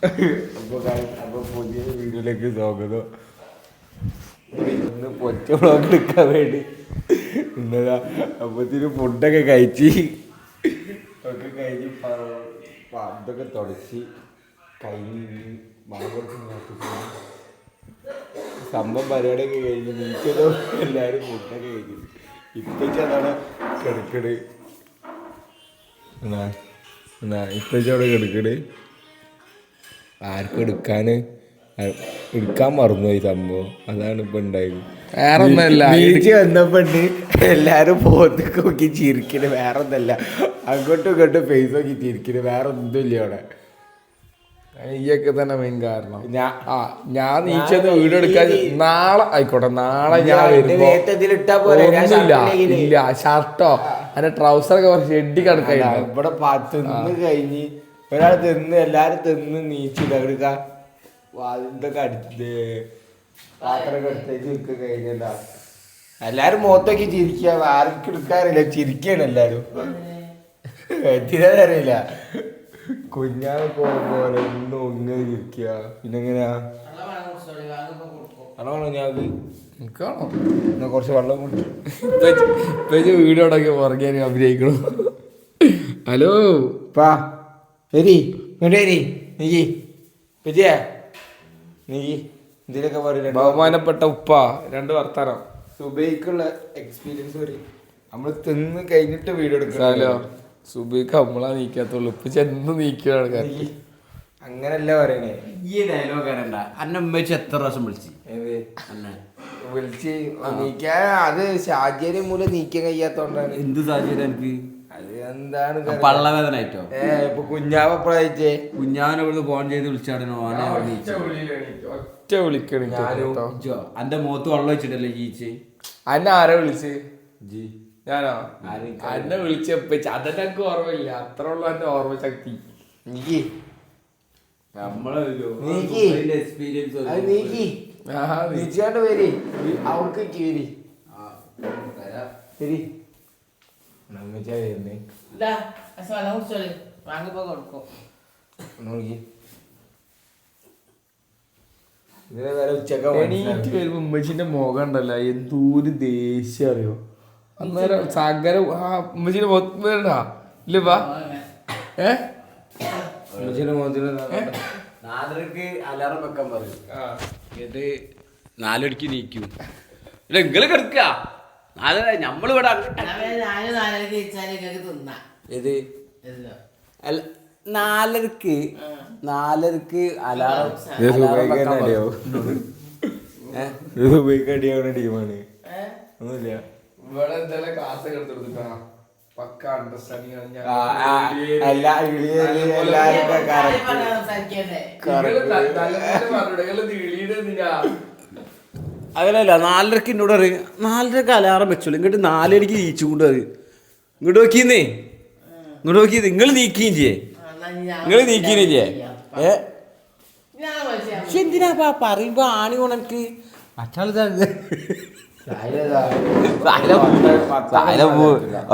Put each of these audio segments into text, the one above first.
അപ്പൊ പുതിയ വീഡിയോയിലേക്ക് സ്വാഗതം. ഇന്ന് പൊറ്റ വ്ളോഗ് എടുക്കാൻ വേണ്ടി ഇന്നതാ അപ്പത്തിന് ഫുഡൊക്കെ കഴിച്ച് ഒക്കെ കഴിഞ്ഞ് ഇതൊക്കെ തുടച്ച് കഴിഞ്ഞ് സംഭവം പരിപാടിയൊക്കെ കഴിഞ്ഞ് നീച്ചതോ എല്ലാവരും ഫുഡൊക്കെ കഴിക്കും. ഇപ്പച്ചതാണ് കിടക്കട് ഇപ്പച്ചവിടെ കിടക്കട്. ആർക്കും എടുക്കാൻ മറന്നുപോയി സംഭവം. അതാണ് ഇപ്പൊ ഉണ്ടായത്. വേറെ ഒന്നല്ല, ബീച്ച് വന്നപ്പോണ്ട് എല്ലാരും പോത്തേക്ക് നോക്കി ചിരിക്കണ്. വേറെ ഒന്നല്ല, അങ്ങോട്ടും ഇങ്ങോട്ടും ഫേസ് നോക്കി ചിരിക്കണ്. വേറെ ഒന്നുമില്ല അവിടെ. ഈയൊക്കെ തന്നെ മെയിൻ കാരണം. ഞാൻ നീച്ചത് വീഡിയോ എടുക്കാൻ നാളെ ആയിക്കോട്ടെ. നാളെ ഞാൻ വരുമ്പോ ഇല്ല ഷർട്ടോ അതിന്റെ ട്രൗസറൊക്കെ ഷെഡി കിടക്കാ. ഇവിടെ തിന്ന് കഴിഞ്ഞ് ഒരാൾ തിന്ന് എല്ലാരും തിന്ന് നീച്ചില്ല എടുക്ക ഇതൊക്കെ അടിച്ചിട്ട് പാത്രമൊക്കെ എടുത്തേക്ക് കഴിഞ്ഞല്ല. എല്ലാരും മുഖത്തൊക്കെ ചിരിക്കുക. ആർക്കും എടുക്കാറില്ല, ചിരിക്കാണ് എല്ലാരും. എത്തിയതറിയില്ല. കുഞ്ഞാവ് പോകുമ്പോ ഒന്നും ഒങ്ങനെ ചിരിക്കുക. പിന്നെ എങ്ങനെയാ വെള്ളം ഞാൻ നിൽക്കണോ എന്നാ കുറച്ച് വെള്ളം കുടിച്ചു. വീഡിയോ ഉണ്ടാക്കി പുറകെ അഭിനയിക്കണു. ഹലോ പാ വരി ഇങ്ങോട്ട് വരി നീക്കി പറ്റിയ നീക്കി ഇതിലൊക്കെ പറയില്ല. ബഹുമാനപ്പെട്ട ഉപ്പ രണ്ട് വർത്താനം. സുബൈക്കുള്ള എക്സ്പീരിയൻസ് പറയും. നമ്മൾ തിന്ന് കഴിഞ്ഞിട്ട് വീഡിയോ എടുക്കാലോ. സുബൈക്ക് നമ്മളാ നീക്കാത്തുള്ളൂ. ഇപ്പൊ ചെന്ന് നീക്കുകയാണ്. അങ്ങനല്ല പറയണേ. ഈ ഡയലോഗ് അറിയണ്ട. അന്നെ ഉമ്മച്ച് എത്ര പ്രാവശ്യം വിളിച്ച് നീക്കാൻ അത് സാഹചര്യം മൂലം നീക്കാൻ കഴിയാത്തോണ്ടാണ്. എന്ത് സാഹചര്യം എനിക്ക്? അത് എന്താണ് പള്ളവേദന ആയിട്ടോ? ഇപ്പൊ കുഞ്ഞാവപ്പഴായിട്ടേ കുഞ്ഞാവനെ ഇവിടുന്ന് ഫോൺ ചെയ്ത് വിളിച്ചാടനോ ഒറ്റ വിളിക്കണ. അന്റെ മുഖത്ത് വെള്ളം വെച്ചിട്ടല്ലേ ജീച്ച്? അന്നെ ആരെ വിളിച്ച്? ജി ഞാനോ? അന്നെ വിളിച്ചപ്പ അതെന്നെ എനിക്ക് ഓർമ്മയില്ല. അത്ര ഉള്ളു എന്റെ ഓർമ്മ ശക്തി. നീക്കി എക്സ്പീരിയൻസ് നീച്ചാണ്ട് വരി. അവർക്ക് വരി വരി എണീറ്റ് വരുമ്പോ ഉമ്മച്ചിന്റെ മുഖം ഉണ്ടല്ലോ, എന്തോരു ദേഷ്യം അറിയോ. അന്നേരം സകരം ഉമ്മച്ചിന്റെ മുഖത്ത് വേണ്ട ഇല്ലപ്പാ. ഉമ്മച്ചിന്റെ മുഖത്തിന് 4:30 അലാറം വെക്കാൻ പറയും. എന്നിട്ട് 4:30 നീക്കും. നിങ്ങള് കിടക്ക നമ്മളിവിടെ ഇത് 4:30 അലാറം അടിയാവുന്ന ടീമാണ്. ഒന്നുമില്ല. ഇവിടെ എന്തായാലും ക്ലാസ് ഒക്കെ എടുത്തെടുത്തിട്ടാ പക്ക അണ്ടർസ്റ്റാൻഡിങ്. അങ്ങനെയല്ല. 4:30 എന്നോട് പറയും 4:30 അലാറം വെച്ചോളൂ. ഇങ്ങോട്ട് 4:30 നീച്ചു കൊണ്ട് പറയും. ഇങ്ങോട്ട് നോക്കിയെന്നേ, ഇങ്ങോട്ട് നോക്കിയത് നിങ്ങൾ നീക്കുകയും ചെയ്യേ. നിങ്ങൾ നീക്കിയില്ലേ? പക്ഷെ എന്തിനാ പറയുമ്പോ ആണി കൊണക്ക്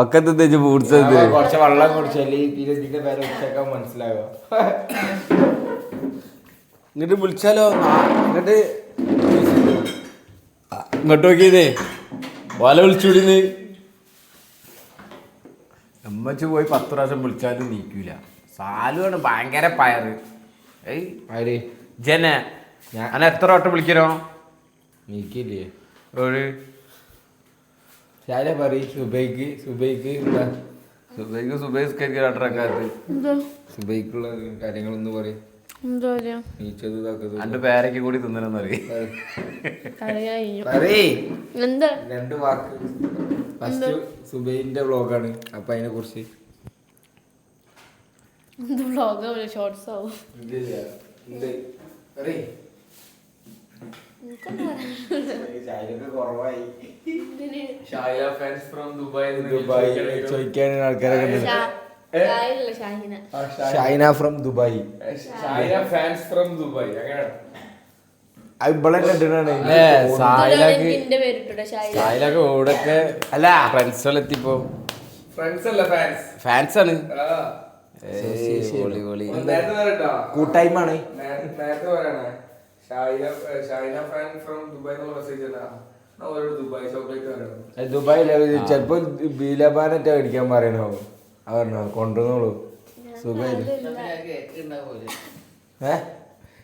ഒക്കെ തിന്നു പൂടിച്ചത്. കുറച്ച് വെള്ളം കുടിച്ചല്ലേ ഇതിന്റെ പേര് ഉച്ചക്കാൻ മനസ്സിലാകുക. ഇങ്ങോട്ട് വിളിച്ചാലോ? ഇങ്ങോട്ട് നോക്കിയതേ ഓല വിളിച്ചുവിടുന്ന്. അമ്മച്ച് പോയി 10 പ്രാവശ്യം വിളിച്ചാലും നീക്കൂല. സാലുവാണ് ഭയങ്കര പയറ്. ജന ഞാൻ എത്ര വട്ടം വിളിക്കണോ? നീക്കില്ലേ ഒരു ശാല പറയും. സുബൈക്ക് സുബൈക്കുള്ള കാര്യങ്ങളൊന്ന് പറയും. എന്റെ പേരൊക്കെ കൂടി തിന്നണമെന്നറിയ. 2 വാക്ക്. ഫസ്റ്റ് സുബൈന്റെ വ്ളോഗാണ്. അപ്പൊ അതിനെ കുറിച്ച് ചോദിക്കാൻ ആൾക്കാരൊക്കെ. Shaina from Dubai. Fans from Dubai. അങ്ങനെ സായിലൊക്കെ ഇവിടൊക്കെ അല്ല ഫ്രണ്ട്സുകളെത്തിപ്പോ. ഫ്രണ്ട്സ് അല്ല ഫാൻസ്. ഫാൻസ് ആണ്. നേരത്തെ പറയട്ടോ, കൂട്ടായ്മയാണ്. നേരത്തെ പറയണേ ഷൈന ഫാൻ ഫ്രം ദുബായ് എന്നുള്ള മെസ്സേജ് അല്ല, അവരോട് ദുബായ് ചോക്ലേറ്റ് പറയണം. ദുബായിലെ ചിലപ്പോ ബീലബാനറ്റ മേടിക്കാൻ പറയണോ, പറഞ്ഞോ കൊണ്ടുവന്നോളൂ. സുഖമായിട്ട്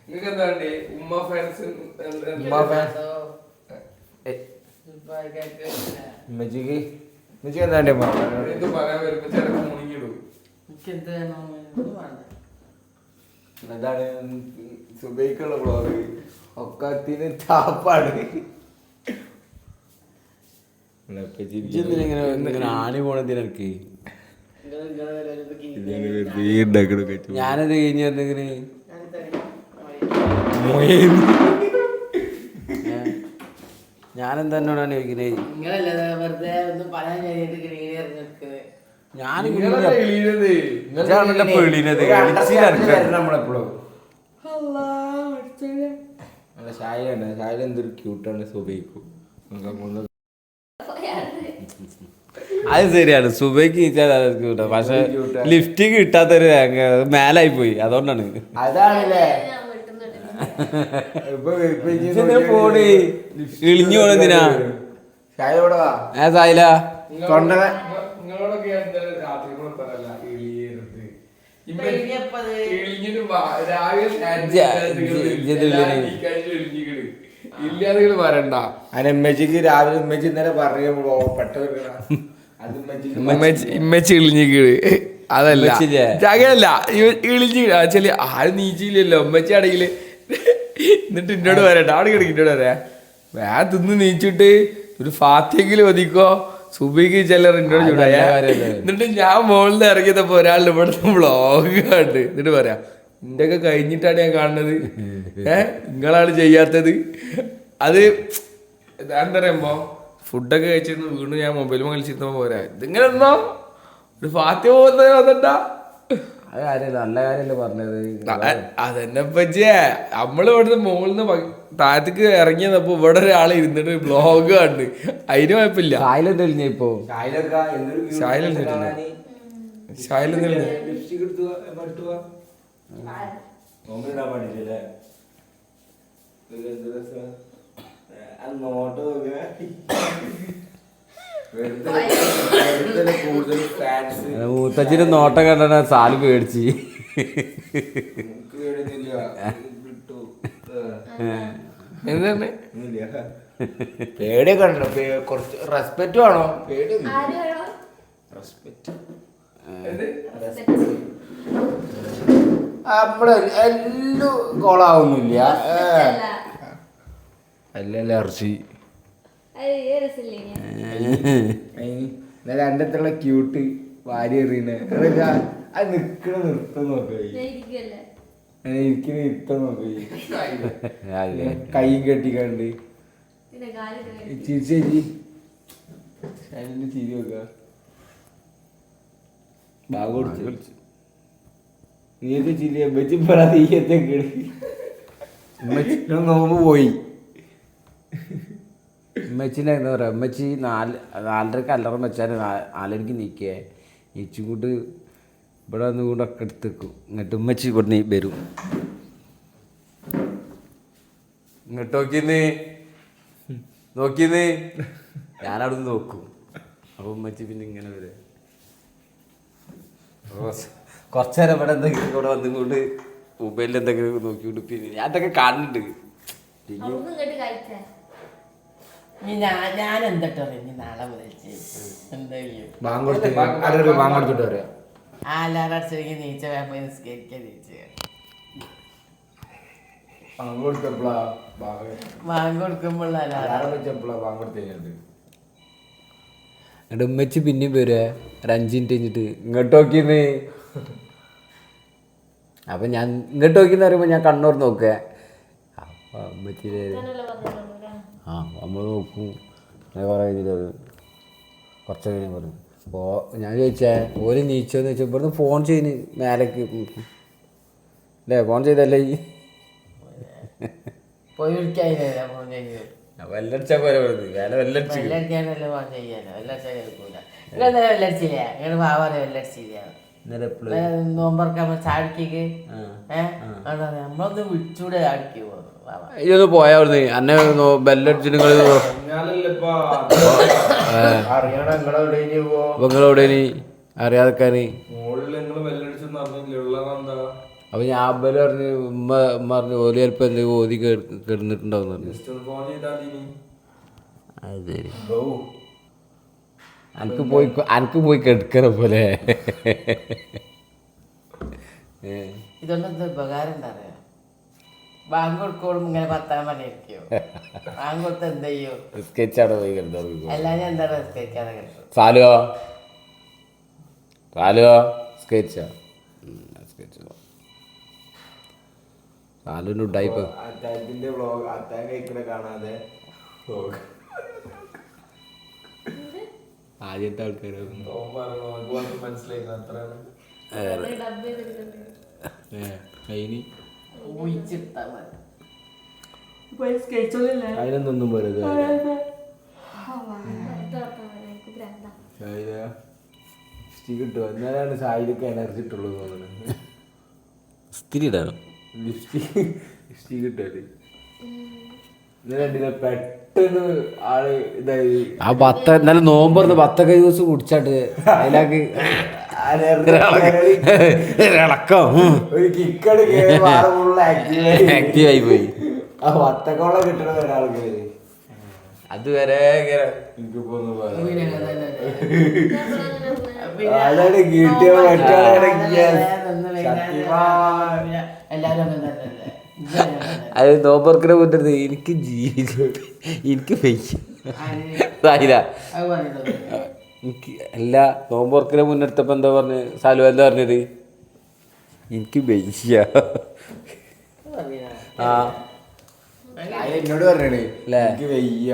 നിങ്ങൾക്ക് എന്താ വേണ്ടി? ഉമ്മ ഫാൻസ് ഉമ്മച്ചിക്ക് എന്താ വേണ്ടേ? എന്ത് പറയാൻ വരുമ്പോ ചിലപ്പോ മുണിങ്ങിടും. എന്താണ് സുബൈക്കുള്ള ബ്ലോഗ് ഒക്കത്തിന് താപ്പാണ്. ആണി പോണെന്തിനക്ക് ഞാനത് ഞാനത് കഴിഞ്ഞ് എന്തെങ്കിലും ഞാനെന്താ എന്നോടാണ് ചോദിക്കുന്നത്? നമ്മളെപ്പോഴും ഷായ എന്തൊരു ക്യൂട്ടാണ് സുബൈക്കും. അത് ശരിയാണ്, സുബൈക്ക് പക്ഷെ ലിഫ്റ്റ് കിട്ടാത്തൊരു മേലായി പോയി, അതുകൊണ്ടാണ്. അതാണല്ലേ പോണി ഇളിഞ്ഞു പോണെന്തിനാ ഷായ ഇവിടെ വാ. സായില തൊണ്ട നിങ്ങളോടൊക്കെ രാത്രി കൂടെ പറയല്ല ഇളിയരുത്. ഇല്ലാതെ പറയണ്ട. ഉമ്മച്ചിക്ക് രാവിലെ ഉമ്മച്ചി ഇന്നലെ പറയുമ്പോ പെട്ടെന്ന് ഇമ്മച്ചി ഇളിഞ്ഞിക്കീട്. അതല്ല അങ്ങനല്ല, ഇളിഞ്ഞി ചെല്ലി ആരും നീച്ചില്ലല്ലോ ഉമ്മച്ചി ആണെങ്കിൽ. എന്നിട്ട് എന്നോട് പറയണ്ട, അവിടെ കിടക്കും എന്നോട് പറയാ വേറെ തിന്ന് നീച്ചിട്ട് ഒരു ഫാത്തിയെങ്കിലും ഒതിക്കോ സുബിക്ക് ചിലർ എന്നോട് ചൂടായ. എന്നിട്ട് ഞാൻ മുകളിൽ ഇറങ്ങിയപ്പോ ഒരാളുടെ ഇവിടുത്തെ വ്ളോഗ് കണ്ട് എന്നിട്ട് പറയാ നിന്റെ ഒക്കെ കഴിഞ്ഞിട്ടാണ് ഞാൻ കാണുന്നത്, നിങ്ങളാണ് ചെയ്യാത്തത്. അത് എന്താ പറയുമ്പോ ഫുഡൊക്കെ കഴിച്ചിരുന്നു വീണ്ടും ഞാൻ മൊബൈൽ കളിച്ചിരുന്നപ്പോ പോരാ ഇതിങ്ങനെ ഒന്നോ ഒരു ഫാത്തി പോകുന്നത് അതെന്താ അത് കാര്യമല്ല, നല്ല കാര്യമല്ലേ പറഞ്ഞത്. അതെന്നെ പറ്റിയേ നമ്മള് ഇവിടുന്ന് മുകളിൽ നിന്ന് താഴത്തേക്ക് ഇറങ്ങിയപ്പോ ഇവിടെ ഒരാൾ ഇരുന്നിട്ട് ബ്ലോഗ് കണ്ട്, അതിന് കുഴപ്പമില്ല. ഇപ്പോ മൂത്തച്ഛന് നോട്ടം കണ്ട സാല് പേടിച്ച്. എന്താണ് പേടിയൊക്കെ ഉണ്ടോ? കുറച്ച് റെസ്പെക്റ്റ് വേണോ? പേടി റെസ്പെക്റ്റ് നമ്മള് എല്ലാം കോളാവുന്നില്ല. അല്ലല്ല ഇറച്ചി രണ്ടത്തുള്ള ക്യൂട്ട് വാരി എറിയുന്ന അത് നിക്കണ നൃത്തം നോക്കി ഇരിക്കുന്ന നൃത്തം നോക്കി കൈയും കെട്ടിക്കണ്ട് ചിരിച്ചേച്ചി ചിരി നോക്ക ബാഗ് കൊടുത്തു നീയൊക്കെ ചിരി വെച്ചിപ്പറ തീയത്തെ നോമ്പ് പോയി. ഉമ്മച്ചിനെ എന്താ പറയുക, ഉമ്മച്ചി 4:30 അലറം വെച്ചാൽ 4:30 നീക്കേ നീച്ചും കൊണ്ട് ഇവിടെ വന്ന് കൊണ്ടൊക്കെ എടുത്തേക്കും. എന്നിട്ട് ഉമ്മച്ചി ഇവിടെ വരും. ഇങ്ങോട്ട് നോക്കിന്ന് ഞാനവിടെ നോക്കും. അപ്പോൾ ഉമ്മച്ചി പിന്നെ ഇങ്ങനെ വരും. കുറച്ചു നേരം ഇവിടെ എന്തെങ്കിലും ഇവിടെ വന്നുകൊണ്ട് മൊബൈലിൽ എന്തെങ്കിലും നോക്കിക്കൊണ്ട് പിന്നെ ഞാൻ അതൊക്കെ കാണുന്നുണ്ട്. ഞാൻ എന്തിട്ടോ നാളെ മുതൽ ആലാറടിച്ചെങ്കിൽ നീച്ച പോയി നിസ്കരിക്കാൻ നീച്ച ബാങ്ക് കൊടുക്കുമ്പോൾ എന്നിട്ട് ഉമ്മച്ചി പിന്നെയും വരുവേ ഒരു 5 മിനിറ്റ് കഴിഞ്ഞിട്ട് ഇങ്ങോട്ട് നോക്കിന്ന്. അപ്പം ഞാൻ ഇങ്ങോട്ട് നോക്കിന്ന് പറയുമ്പോൾ ഞാൻ കണ്ണൂർ നോക്കുക. അപ്പം ഉമ്മച്ചി നമ്മൾ നോക്കും. അങ്ങനെ കുറേ കഴിഞ്ഞിട്ട് കുറച്ച് കഴിഞ്ഞാൽ പറയും. അപ്പോൾ ഞാൻ ചോദിച്ചേ ഓര് നീച്ചോന്ന് ചോദിച്ചാൽ ഇവിടുന്ന് ഫോൺ ചെയ്യുന്നു മേലേക്ക് അല്ലേ, ഫോൺ ചെയ്തല്ലേ ഈ പോയി വിളിക്കാനില്ല ഫോൺ ചെയ്ത് വെല്ലടിച്ചാ പോലെ വരുന്നത് വേല വെല്ലടിച്ച് വെല്ലടിക്കാനല്ലേ ഫോൺ ചെയ്യാനോ വെല്ലടിച്ചാൽ കേൾക്കൂല. നിങ്ങൾ വെല്ലടിച്ചില്ല, നിങ്ങൾ പാവാതെ വെല്ലടിച്ചില്ല. നോമ്പറക്കാൻ ചാടിക്ക് നമ്മളൊന്ന് വിളിച്ചൂടെ ചാടിക്ക് ഇതൊന്ന് പോയാ അവിടുന്ന് അന്നെ ബെല്ലടിച്ചിട്ട് നിങ്ങൾ നിങ്ങളെവിടെ അറിയാതെക്കാന് അപ്പൊ ഞാൻ അബ്ബല് പറഞ്ഞ് ഉമ്മ പറഞ്ഞ് ഓല് ചിലപ്പോ എന്തെങ്കിലും ഓതി കിടന്നിട്ടുണ്ടാവും പറഞ്ഞു. അത് ശരി അനക്ക് പോയി കെടുക്കണ പോലെ. ഇതൊന്നും ഉപകാരം എന്താ പറയാ ബാങ്ക് കൊടുക്കോളും ഇങ്ങനെ പത്താൻ പണിയിരിക്കോ ബാങ്ക് കൊടുത്ത് എന്ത് ചെയ്യോ സ്കെച്ചാണ് പോയി കിടന്നത്. എല്ലാരും എന്താണ് സ്കെച്ചാണ് കിട്ടും. സാലുവോ സ്കെച്ചാ സാലുവിന് ഉണ്ടായിപ്പോ അത്താഴത്തിന്റെ വ്ളോഗ് അത്താഴം കഴിക്കണ കാണാതെ ആദ്യത്തെ ആൾക്കാര് മനസ്സിലായിരുന്നു അത്രയാണ്. ഊഹിച്ചിട്ടാ മതി. അതിനൊന്നും പറയുന്നത് കിട്ടുമോ എന്നാലാണ് സായിലൊക്കെ എനർജി ഇട്ടുള്ളൂ തോന്നുന്നത്. സ്ഥിരി ഇടാനോ ലിപ്സ്റ്റിക് കിട്ടുമല്ലേ ഇന്നലെ പെട്ടെന്ന് ആള് ഇതായി. ആ എന്നാലും നോമ്പറന്ന് 10 ദിവസം കുടിച്ചാട്ട് അതിലാക്ക് ഇളക്കം ഒരു കിക്കട് ആക്റ്റീവായി പോയി. ആ വത്തക്കോളം കിട്ടണ ഒരാൾക്ക് അതുവരെ അത് നോമ്പർക്കിനെ മുന്നേ എനിക്ക് എനിക്ക് എനിക്ക് എല്ലാ നോമ്പർക്കിനെ മുന്നെടുത്തപ്പോ എന്താ പറഞ്ഞ് സാലു എന്താ പറഞ്ഞത് എനിക്ക് വയ്യ. ആ എന്നോട് പറഞ്ഞേ എനിക്ക് വയ്യ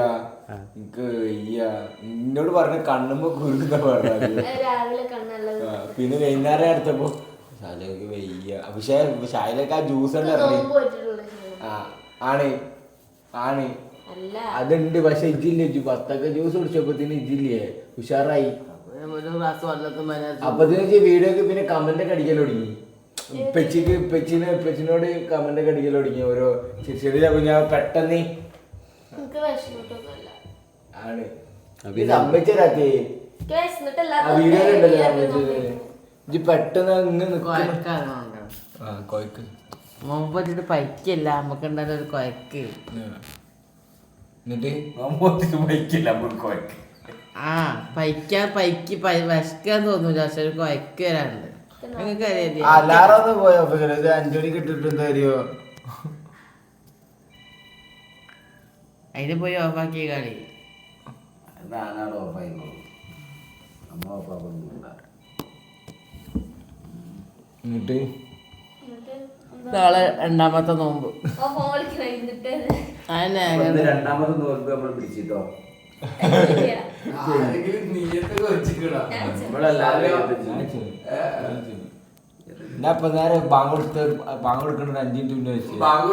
എന്നോട് പറഞ്ഞ കണ്ണുമ്പോ കുരുന്ന പറഞ്ഞത്. പിന്നെ വൈകുന്നേരം എടുത്തപ്പോ ശാലക്ക് വയ്യ. പക്ഷെ ശാലക്ക് ആ ജ്യൂസ് ആണ് അതുണ്ട്. പക്ഷെ ഇജില്ലേ പത്തൊക്കെ ജ്യൂസ് കുടിച്ചപ്പോത്തിന് ഇജില്ലേ ഉഷാറായി. അപ്പത്തിന് വീഡിയോക്ക് പിന്നെ കമന്റ് ഒക്കെ അടിക്കൽ തുടങ്ങി. പെച്ചിനോട് കമന്റ് ഒക്കെ അടിക്കൽ തുടങ്ങി. ഓരോ ചെറിയ ഞാൻ പെട്ടെന്ന് ആണ് സമ്മതിച്ചേ വീഡിയോ പെട്ടെന്ന് മുമ്പ് വെച്ചിട്ട് പൈക്കല്ല നമുക്ക് ഉണ്ടാകുന്ന ഒരു കൊയക്ക്. ആ പൈക്ക് വിശക്കാൻ തോന്നൂല. പക്ഷെ ഒരു കൊയക്ക് വരാനുണ്ട്. നിങ്ങൾക്ക് അറിയാം അലാറൊന്ന് പോയോ 5 മണിക്ക് ഇട്ടിട്ട് എന്താ അറിയോ അതിന് പോയി ഓഫാക്കിയ കളി എന്നിട്ട് നാളെ രണ്ടാമത്തെ നോമ്പ്. രണ്ടാമത്തെ നോമ്പ് നമ്മൾ പിടിച്ചിട്ടോ. ഇപ്പൊ നേരെ ബാങ്ക് കൊടുക്കണ ഒരു 5 മിനിറ്റ് മുന്നേ വെച്ച് ബാങ്ക്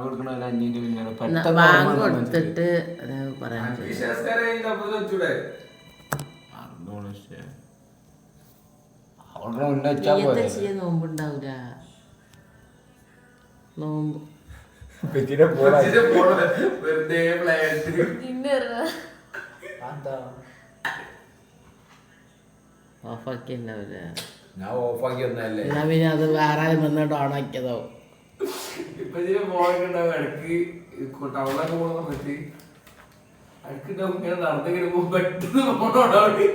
കൊടുക്കണ ഒരു 5 മിനിറ്റ് മുന്നേ ബാങ്ക് കൊടുത്തിട്ട് പറയാൻ മുന്നേ വെച്ചാ പോലെ നോമ്പുണ്ടാവൂല. നോമ്പ് ഓഫാക്കിണ്ടാവൂല. ഞാൻ ഓഫാക്കി ഒന്നല്ലേ എന്നാ പിന്നെ അത് വേറെ വന്നിട്ട് ഓണാക്കിയതോ. ഇപ്പൊ ഇടക്ക് ടൗണിലൊക്കെ പോകണം പറഞ്ഞിട്ട് അടുക്കുണ്ടാവും ഇങ്ങനെ നടന്നു പെട്ടെന്ന് പോണോടാണ്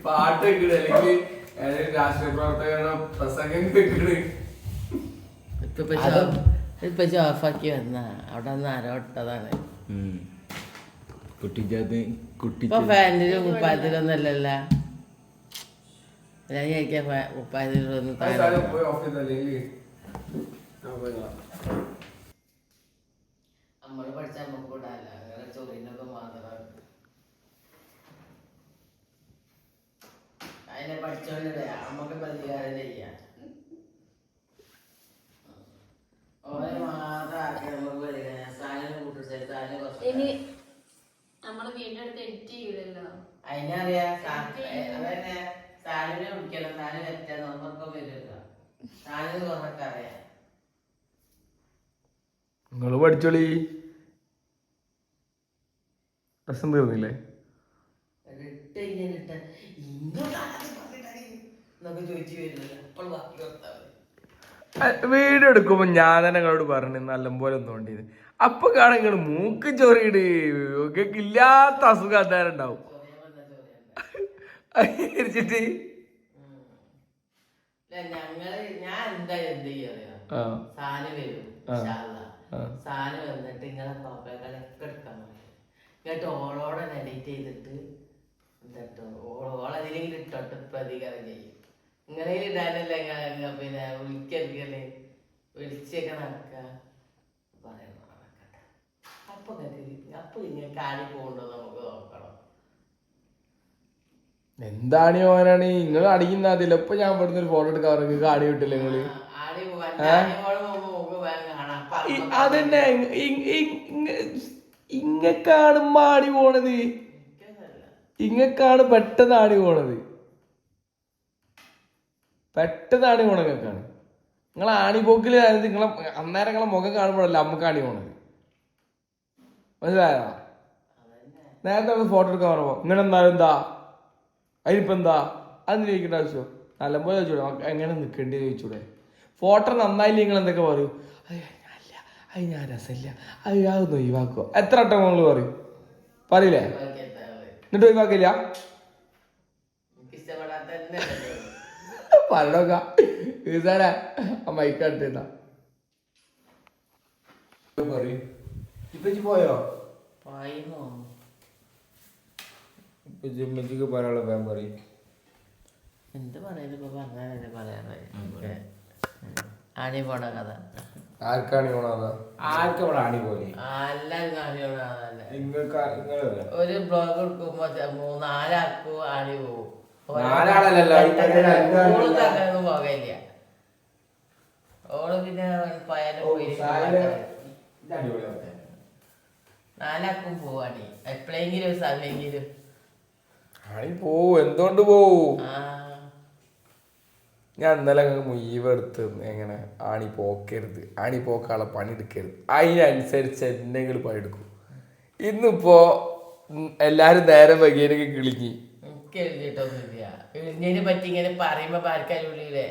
പാട്ടൊക്കെ അല്ലെങ്കിൽ രാഷ്ട്രീയ പ്രവർത്തകരുടെ പ്രസംഗം കേൾക്കണ്. ഇപ്പൊ ഓഫാക്കി വന്ന അവിടെ നിന്ന് ആരോട്ടതാണ്. ഇപ്പൊ ഫാനിലും കുപ്പായത്തിലൊന്നും അല്ലല്ല. ഞാൻ കഴിക്കാൻ കുപ്പായത്തിലൊന്നും നമ്മള് പഠിച്ച നമുക്ക് കൂടാല്ല. അങ്ങനെ ചോറിനൊക്കെ മാത്രം അതിനെ പഠിച്ചോണ്ടിട നമുക്ക് പ്രതികാരം ചെയ്യാം. ഓരെ മാത്രം ആക്കി നമുക്ക് പ്രതികാരം. സാധനം കൂട്ടി സാധനം ഇനി നമ്മള് വീഡിയോ എടുത്ത് എഡിറ്റ് ചെയ്യൂലല്ലോ. അതിനറിയാ അതന്നെ സാലിനെ വിളിക്കണം. സാല് വെച്ചാൽ നമുക്കൊക്കെ വരുമല്ലോ. സാലിന് കുറച്ചൊക്കെ അറിയാം. നിങ്ങള് പഠിച്ചോളി. രസം തീർന്നില്ലേ? വീഡിയോ എടുക്കുമ്പോ ഞാൻ തന്നെ നിങ്ങളോട് പറഞ്ഞു നല്ലപോലെ ഒന്നും വേണ്ടിയത്. അപ്പൊ കാണാൻ നിങ്ങൾ മൂക്ക് ചൊറിയിട് ഇല്ലാത്ത അസുഖം എന്തായാലും ഉണ്ടാവും. അതിരിച്ചിട്ട് ഞാൻ എന്തായാലും എന്ത് ചെയ്യാറിയാം. സാല് വരും. സാല് വന്നിട്ട് ഇങ്ങനെ പാപ്പകളൊക്കെ എടുക്കാൻ പറയും. എന്നിട്ട് ഓളോടെ എഡിറ്റ് ചെയ്തിട്ട് എന്നിട്ടോ ഓളതിലെങ്കിലും ഇട്ടോട്ട് പ്രതികാരം ചെയ്യും. ഇങ്ങനെ ഇടാനല്ലേ പിന്നെ വിളിക്കല്ലേ വിളിച്ചൊക്കെ നടക്കുക പറയണം. അപ്പൊ ഇങ്ങനെ കാടി പോകണ്ടോ നമുക്ക് നോക്കണം. എന്താണ് ഓനാണ് നിങ്ങൾ അടിക്കുന്ന അതില്ല. ഇപ്പൊ ഞാൻ ഇവിടുന്ന് ഒരു ഫോട്ടോ എടുക്കാറ് കാടി വിട്ടില്ല നിങ്ങള്. അതന്നെ ഇങ്ങക്കാണ് ആടി പോണത്. ഇങ്ങക്കാണ് പെട്ടെന്ന് ആടി പോണത്. പെട്ടെന്ന് ആടി പോണക്കാണ്. നിങ്ങളെ ആണിപ്പോക്കില് നിങ്ങളെ അന്നേരം നിങ്ങളെ മുഖം കാണുമ്പോഴല്ല നമുക്ക് ആടി പോണത്. മനസ്സിലായോ? നേരത്തെ ഫോട്ടോ എടുക്കാൻ പറയുമ്പോ ഇങ്ങനെ എന്നാലും എന്താ അതിനിപ്പോ എന്താ അതൊന്നും ചോദിക്കേണ്ട ആവശ്യമോ? നല്ലപോലെ ചോദിച്ചൂടെ എങ്ങനെ നിൽക്കേണ്ടി ചോദിച്ചൂടെ? ഫോട്ടോ നന്നായില്ല നിങ്ങൾ എന്തൊക്കെ പറയും? അത് ഞാൻ രസമില്ല, അതൊന്നും ഒഴിവാക്കുക. എത്ര വട്ടം നിങ്ങൾ പറയും? പറയില്ലേ? എന്നിട്ട് ഒഴിവാക്കില്ല. പറഞ്ഞോക്ക മൈക്കാട്ടില്ല. ഇപ്പച്ചി പോയോ? എന്ത് പറയാനുള്ള വേഗം പറയും. എന്ത് പറയുന്നത് ഇപ്പൊ പറഞ്ഞാലല്ലേ പറയാറ്. ആണി പോണ കഥ ആർക്കാണി പോണത്? ആർക്കവിടെ ആണി പോലെ? എല്ലാരും ആണി പോണതല്ലേ. ഒരു ബ്ലോഗ് എടുക്കുമ്പോ 4 ആൾക്കും ആണി പോകും. അങ്ങനൊന്നും പോകില്ല. ഓള് പിന്നെ പോയാലും പോയി 4 ആൾക്കും പോവാണി. എപ്പോഴെങ്കിലും ഒരു സമയെങ്കിലും ആണി പോവും. എന്തുകൊണ്ട് പോവും? ഞാൻ ഇന്നലെ മുയ്യവെടുത്ത് എങ്ങനെ ആണി പോക്കരുത്, ആണി പോക്കാളെ പണി എടുക്കരുത്, അതിനനുസരിച്ച് എന്തെങ്കിലും പണി എടുക്കും. ഇന്നിപ്പോ എല്ലാരും നേരം വൈകിയൊക്കെ കിളിഞ്ഞി. എനിക്ക് എഴുതിയിട്ടൊന്നുമില്ല. എഴുതിയതിനെ പറ്റി ഇങ്ങനെ പറയുമ്പോ പാർക്കാർ വിളിയില്ലേ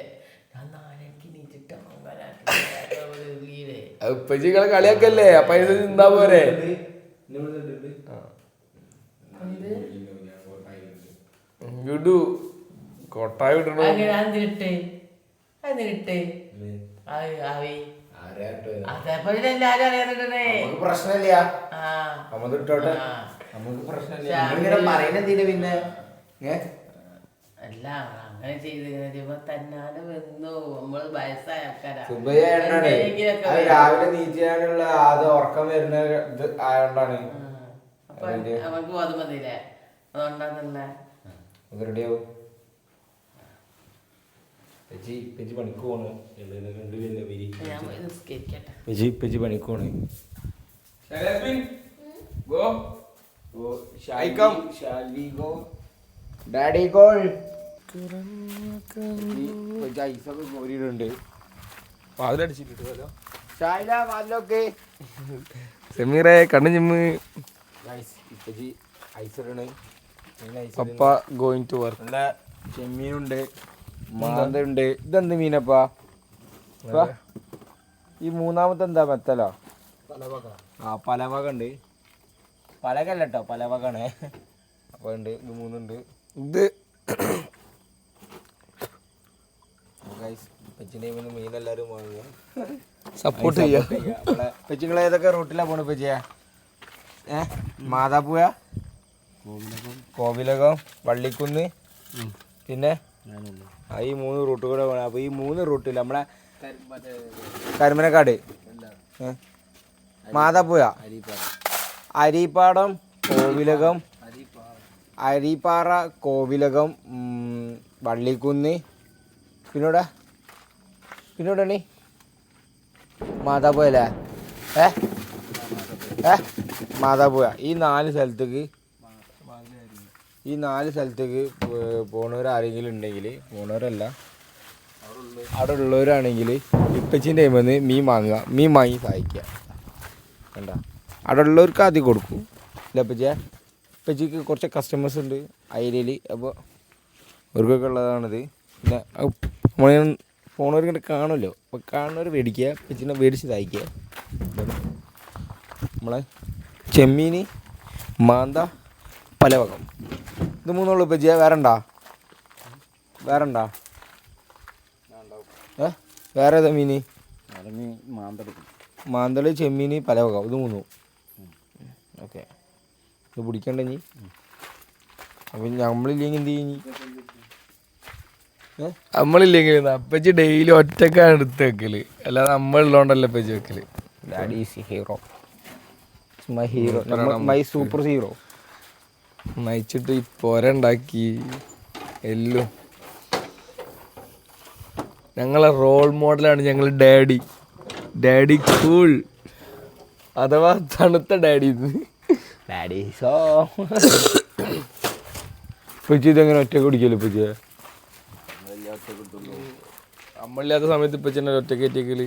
ഞാൻ 4 നീച്ചിട്ട് ഇപ്പച്ചികളെ കളിയാക്കല്ലേ. അപ്പൊ ഇത് നിന്നാ പോരെ. വിടു കൊട്ടായി വിടണോ? പ്രശ്നമില്ല, നമുക്ക് ഇട്ടോട്ടെ, നമുക്ക് പ്രശ്നമില്ല. പറയുന്നതിന് പിന്നെ അല്ല അങ്ങനെ ചെയ്ത് തന്നാലും വന്നു. നമ്മള് വയസ്സായ ആൾക്കാരാ. രാവിലെ നീച്ചാനുള്ള അത് ഉറക്കം വരുന്ന ഇത് ആയോണ്ടാണ്. നമുക്ക് ബോധമതില്ലേ? അതുകൊണ്ടാന്നല്ലേ റെഡിയാവും. പെജി പണിക്ക് പോണ്. പെജി പണിക്ക് പോണ്. Daddy call ഐസൊക്കെ കോരിയിട്ടുണ്ട്. വാതിലടിച്ചിട്ടോ വാതിലൊക്കെ സെമീറെ കണ്ണു ചിമ്മ്. ഐസിടണ്. പപ്പ ഗോയിങ് ടു വർക്ക്. നല്ല ചെമ്മീനുണ്ട്, മാന്തണ്ട്. ഇതെന്ത് മീനപ്പാ? ഈ മൂന്നാമത്തെ എന്താ മെത്തലോ? പലവക ഉണ്ട്. പലകല്ല കേട്ടോ, പലവകാണ്. അപ്പൊ ഉണ്ട്, ഇത് 3 ഉണ്ട്. ഇത് മീനെല്ലാരും വാങ്ങുക, സപ്പോർട്ട് ചെയ്യാ. പെച്ചുങ്ങളെ ഏതൊക്കെ റൂട്ടിലാ പോണ പെച്ചിയ? മാതാപ്പുഴ, കോവിലകം, വള്ളിക്കുന്ന്, പിന്നെ ഈ 3 റൂട്ട് കൂടെ പോകണം. അപ്പൊ ഈ 3 റൂട്ടിൽ നമ്മളെ കരിമനക്കാട്, മാതാപ്പുഴ, അരീപ്പാടം, കോവിലകം, അരീപ്പാറ, കോവിലകം, വള്ളിക്കുന്ന്, പിന്നോടെ മാതാപ്പുഴ അല്ലേ? മാതാപ്പുഴ. ഈ 4 സ്ഥലത്തേക്ക് ഈ 4 സ്ഥലത്തേക്ക് പോണവരാരെങ്കിലും ഉണ്ടെങ്കിൽ, പോണവരല്ല അവിടെ ഉള്ളവരാണെങ്കിൽ ഇപ്പച്ചീൻ്റെ കയ്യിൽ നിന്ന് മീൻ വാങ്ങുക, മീൻ വാങ്ങി സഹായിക്കുക. കണ്ട അവിടെ ഉള്ളവർക്ക് ആദ്യം കൊടുക്കും. ഇല്ല ഇപ്പച്ചിയെ, ഇപ്പച്ചിക്ക് കുറച്ച് കസ്റ്റമേഴ്സ് ഉണ്ട് അയിലയിൽ, അപ്പോൾ അവർക്കൊക്കെ ഉള്ളതാണിത്. പിന്നെ നമ്മൾ പോണവർ ഇങ്ങനെ കാണുമല്ലോ, അപ്പോൾ കാണുന്നവർ മേടിക്കുക, ഇപ്പച്ചിനെ മേടിച്ച് സഹായിക്കുക. നമ്മളെ ചെമ്മീൻ, മാന്ത, പലവകം, ഇത് 3 ഇപ്പച്ചിയെ. വേറെണ്ടാ? വേറെ ഏതാ മീൻ? മാന്തള്, ചെമ്മീൻ, പലവകം, ഇത് 3. ഓക്കെ, ഇത് പിടിക്കണ്ട നീ. അപ്പം നമ്മളില്ലെങ്കിൽ എന്ത് ചെയ്യും? നമ്മളില്ലെങ്കിൽ അപ്പച്ചി ഡെയിലി ഒറ്റക്കാണ് എടുത്ത് വെക്കല്, അല്ലാതെ നമ്മളുള്ളതുകൊണ്ടല്ലേ അപ്പച്ചി വെക്കല്. That is hero, my hero, my super hero. നയിച്ചിട്ട് ഈ പൊര ഉണ്ടാക്കി എല്ലാം. ഞങ്ങളെ റോൾ മോഡലാണ് ഞങ്ങൾ ഡാഡി കൂൾ, അഥവാ തണുത്ത ഡാഡി. ഡാഡീസോ ഇപ്പച്ചി ഇതെങ്ങനെ ഒറ്റക്ക് കുടിക്കല്ലോ ഇപ്പച്ചി? നമ്മളില്ലാത്ത സമയത്ത് ഇപ്പച്ചനെ ഒറ്റക്ക് കയറ്റിക്കല്.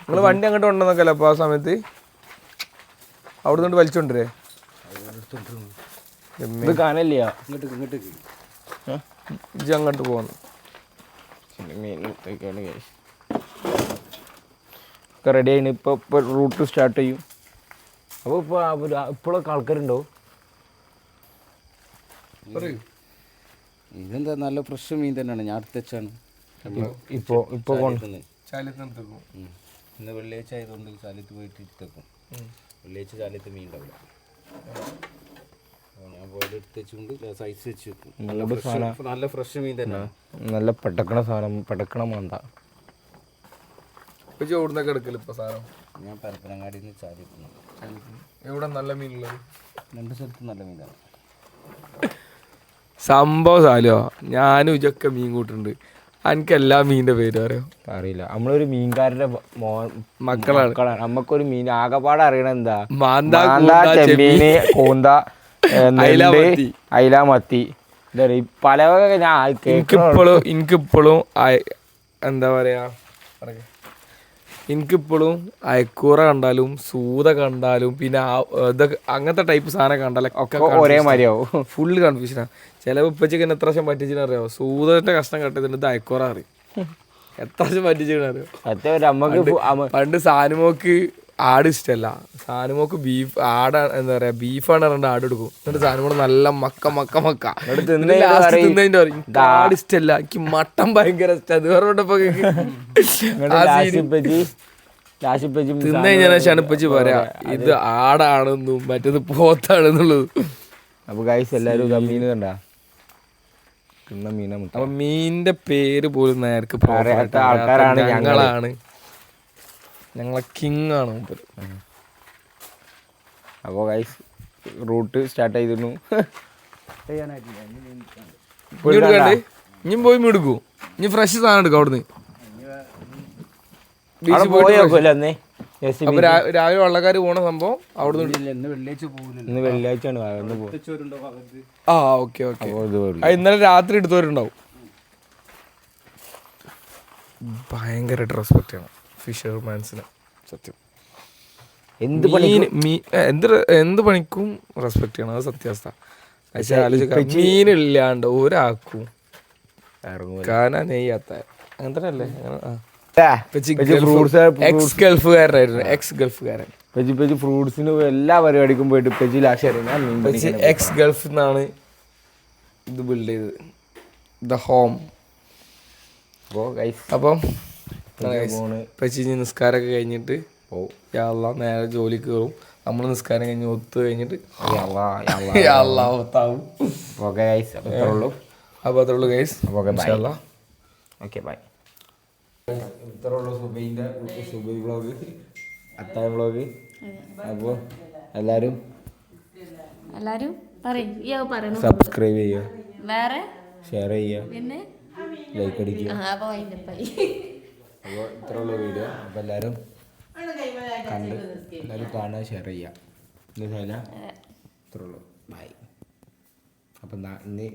നിങ്ങൾ വണ്ടി അങ്ങോട്ട് കൊണ്ടുവന്നൊക്കെയല്ലോ അപ്പോൾ ആ സമയത്ത് അവിടെ നിന്ന് വലിച്ചോണ്ടേ ഇത് കാനല്ല ഇജ്ജ് അങ്ങോട്ട് പോകുന്നു. ഒക്കെ റെഡി ആയിന്. ഇപ്പോൾ റൂട്ട് സ്റ്റാർട്ട് ചെയ്യും. അപ്പോൾ ഇപ്പോഴൊക്കെ ആൾക്കാരുണ്ടോ? ഇതെന്താ നല്ല ഫ്രഷ് മീൻ തന്നെയാണ്, ഞാൻ അടുത്തച്ചാണ്. ഇപ്പോൾ ഇന്ന് വെള്ളിയാഴ്ച ആയതുകൊണ്ട് ചാലത്ത് പോയിട്ട് എടുത്തേക്കും. വെള്ളിയാഴ്ച ചാലത്ത് മീൻ ഉണ്ടാവില്ല, ഞാൻ പോയിട്ട് എടുത്തുകൊണ്ട് സൈസ് വെച്ച് വെക്കും. നല്ല ഫ്രഷ് മീൻ തന്നെ, നല്ല പെടക്കണ സാധനം, പെടക്കണ മാന്ത. ഇപ്പൊ ചോടുന്നൊക്കെ എടുക്കല് ഇപ്പൊ സാധനം. ഞാൻ പരപ്പനങ്ങാടിയിൽ നിന്ന് ചാലിക്കുന്നു. എവിടെ നല്ല മീനുള്ളത്? 2 സ്ഥലത്ത് നല്ല മീനാണ്. സംഭവം സാലോ, ഞാനും ഇതൊക്കെ മീൻ കൂട്ടുണ്ട്. എനിക്ക് എല്ലാ മീനിന്റെ പേരും അറിയാം. അറിയില്ല, നമ്മളൊരു മീൻകാരുടെ മക്കളാണ്. നമുക്കൊരു മീൻ ആകെപ്പാടെ അറിയണ എന്താ? മാന്ത, ചെമ്മീന്, കൂന്ത, അയില, മത്തി. പല എനിക്കിപ്പോഴും എന്താ പറയാ, എനിക്കിപ്പോഴും അയക്കൂറ കണ്ടാലും സൂത കണ്ടാലും പിന്നെ ഇതൊക്കെ അങ്ങനത്തെ ടൈപ്പ് സാധനം കണ്ടാലും ഒക്കെ ഒരേ മാതിരിയാവും. ഫുള്ള് കൺഫ്യൂഷനാണ്. ചിലപ്പോൾ ഉപ്പച്ചക്ക് എത്ര പ്രാവശ്യം പറ്റിച്ചിട്ട് അറിയാമോ? സൂതന്റെ കഷ്ണം കട്ടിട്ടുണ്ട്, അയക്കൂറ അറിയും എത്ര പ്രാവശ്യം പറ്റിച്ചിട്ട്. പണ്ട് സാനുമോക്ക് ആട് ഇഷ്ടമല്ല, സാനുമോക്ക് ബീഫ് ആടാണ്, എന്താ പറയാ ബീഫാണ് പറഞ്ഞിട്ട് ആട് എടുക്കും. എന്നിട്ട് സാനുമോട് നല്ല മക്ക തിന്നതിന്റെ പറയും ആട് ഇഷ്ടമല്ല, എനിക്ക് മട്ടൻ ഭയങ്കര ഇഷ്ടം. അത് പറഞ്ഞപ്പോ തിന്നു കഴിഞ്ഞാൽ ഷണിപ്പച്ചി പറയാ ഇത് ആടാണെന്നും മറ്റേത് പോത്താണെന്നുള്ളത്. അപ്പൊ ഗൈസ് എല്ലാരും മീൻ കണ്ടാ മീന. അപ്പൊ മീനിന്റെ പേര് പോലും നേർക്ക് ആൾക്കാരാണ് ഞങ്ങളാണ്, ഞങ്ങളെ കിങ് ആണ് മൂപ്പര്. അപ്പോൾ ഗൈസ് റൂട്ട് സ്റ്റാർട്ട് ചെയ്തിരുന്നു. ഇനി പോയി എടുക്കൂ, ഇനി ഫ്രഷ് സാധനം എടുക്കും അവിടുന്ന്. രാവിലെ വള്ളക്കാർ പോണ സംഭവം അവിടുന്ന്. ഇന്ന് വെള്ളിയാഴ്ചയാണ്. ആ ഓക്കെ ഓക്കെ, ഇന്നലെ രാത്രി എടുത്തവരുണ്ടാവും. ഭയങ്കരമായിട്ട് റെസ്പെക്ട് ചെയ്യണം ഫിഷർമാൻസിനെ, സത്യം. എന്ത് പണിക്കും റെസ്പെക്ട് ചെയ്യണം, അത് സത്യാവസ്ഥ. മീനില്ലാണ്ട് ഒരാൾക്കും കാനാ നെയ്യാത്ത അങ്ങനെ തന്നെ അല്ലേ? എക്സ് ഗൾഫുകാരൻ ഫ്രൂട്ട്സിന് എല്ലാ പരിപാടിക്കും പോയിട്ട് എക്സ് ഗൾഫിൽ നിന്നാണ് ഇത് ബിൽഡ് ചെയ്തത്, ദ ഹോം. അപ്പം നിസ്കാരമൊക്കെ കഴിഞ്ഞിട്ട് നേരെ ജോലിക്ക് കയറും. നമ്മൾ നിസ്കാരം കഴിഞ്ഞ് ഒത്തു കഴിഞ്ഞിട്ട് അപ്പോൾ അത്രേ ഉള്ളൂ ഗൈസ്. Okay bye. ഇത്രേ ഉള്ളൂ സുബൈ വ്ളോഗ്, അത്തായ വ്ളോഗ്. അപ്പോൾ എല്ലാവരും സബ്സ്ക്രൈബ് ചെയ്യുക, വേറെ ഷെയർ ചെയ്യുക, പിന്നെ ലൈക്ക് അടിക്കുക. അപ്പോൾ ഇത്രയുള്ള വീഡിയോ. അപ്പോൾ എല്ലാവരും കണ്ട് എല്ലാവരും കാണുക, ഷെയർ ചെയ്യുക. ഇത്രയുള്ളൂ. ബൈ. അപ്പം ഇന്ന്